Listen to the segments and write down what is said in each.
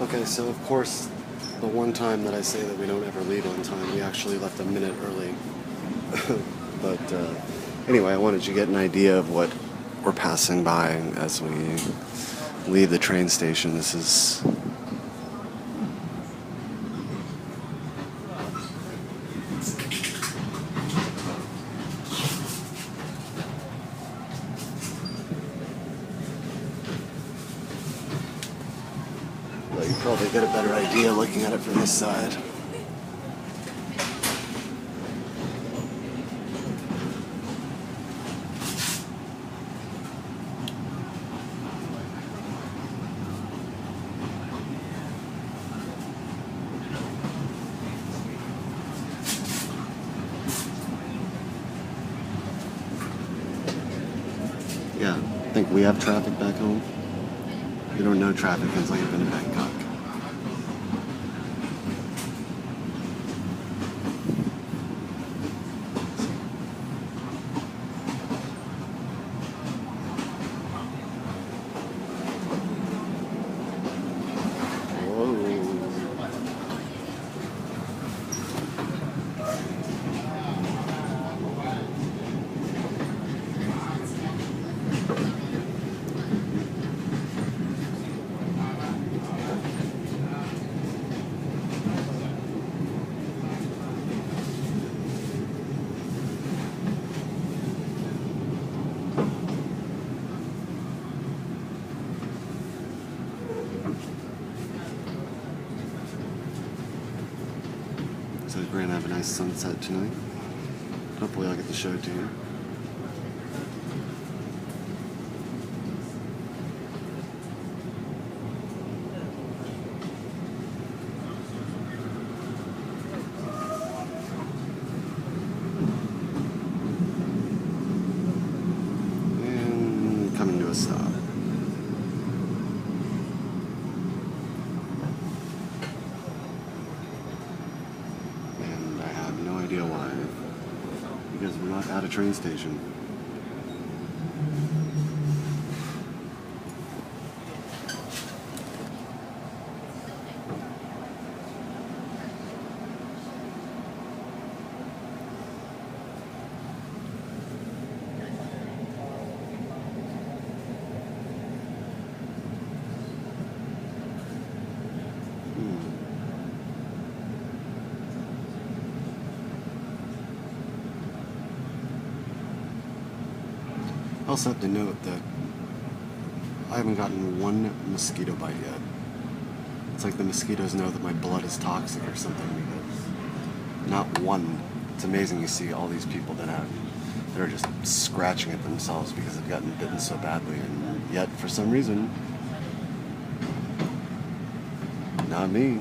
Okay, so of course, the one time that I say that we don't ever leave on time, we actually left a minute early. But anyway, I wanted you to get an idea of what we're passing by as we leave the train station. This is well, you probably get a better idea looking at it from this side. Yeah, I think we have traffic back home. You don't know traffic until you've been in Bangkok. So we're gonna have a nice sunset tonight. Hopefully I'll get to show it to you. And coming to a stop. Idea why. Because we're not at a train station. I also have to note that I haven't gotten one mosquito bite yet. It's like the mosquitoes know that my blood is toxic or something, because not one. It's amazing you see all these people that are just scratching at themselves because they've gotten bitten so badly, and yet for some reason, not me.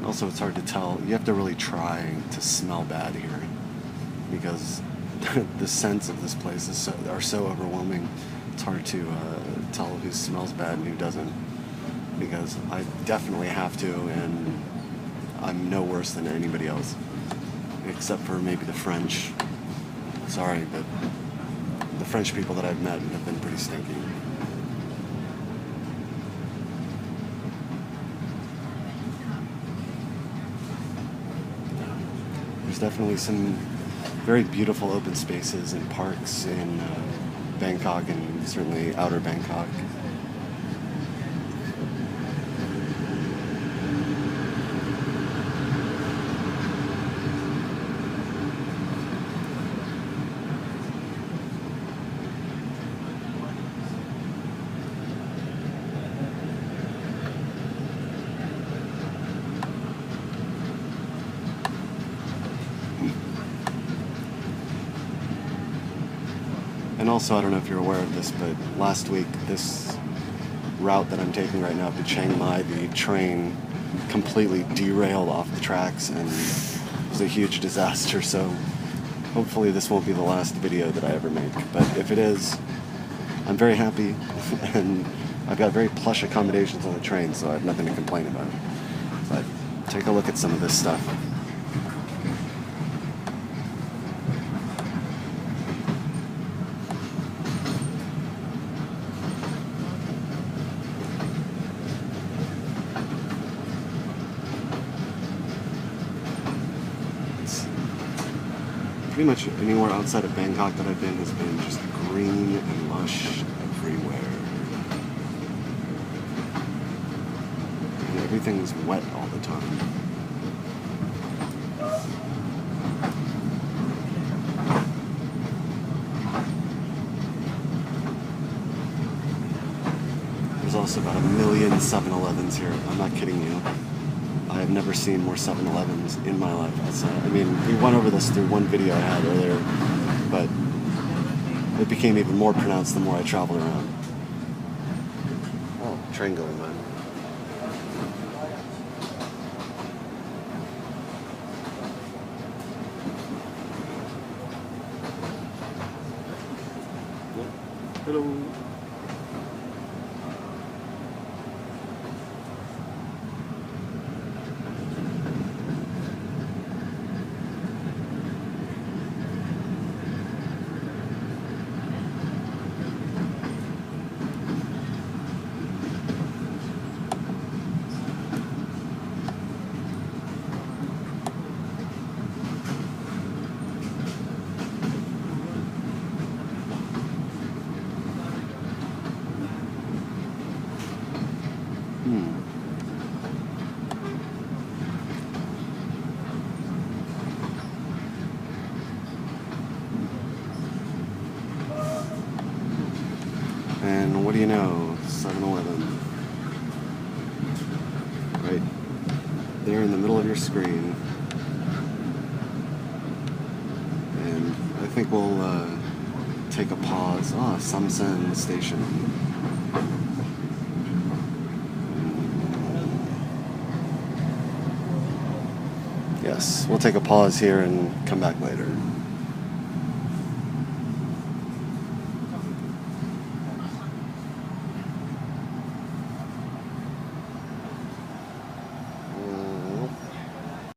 Also, it's hard to tell. You have to really try to smell bad here, because the scents of this place are so overwhelming. It's hard to tell who smells bad and who doesn't, because I definitely have to, and I'm no worse than anybody else, except for maybe the French. Sorry, but the French people that I've met have been pretty stinky. There's definitely some very beautiful open spaces and parks in Bangkok, and certainly outer Bangkok. And also, I don't know if you're aware of this, but last week, this route that I'm taking right now to Chiang Mai, the train completely derailed off the tracks, and it was a huge disaster. So hopefully this won't be the last video that I ever make. But if it is, I'm very happy, and I've got very plush accommodations on the train, so I have nothing to complain about. But take a look at some of this stuff. pretty much anywhere outside of Bangkok that I've been has been just green and lush everywhere. And everything's wet all the time. There's also about 1 million 7-Elevens here. I'm not kidding you. I have never seen more 7-Elevens in my life. I mean, we went over this through one video I had earlier, but it became even more pronounced the more I traveled around. Oh, train going by. Hello. And what do you know? 7-Eleven. Right there in the middle of your screen. And I think we'll take a pause. Ah, Samsen Station. Yes, we'll take a pause here and come back later.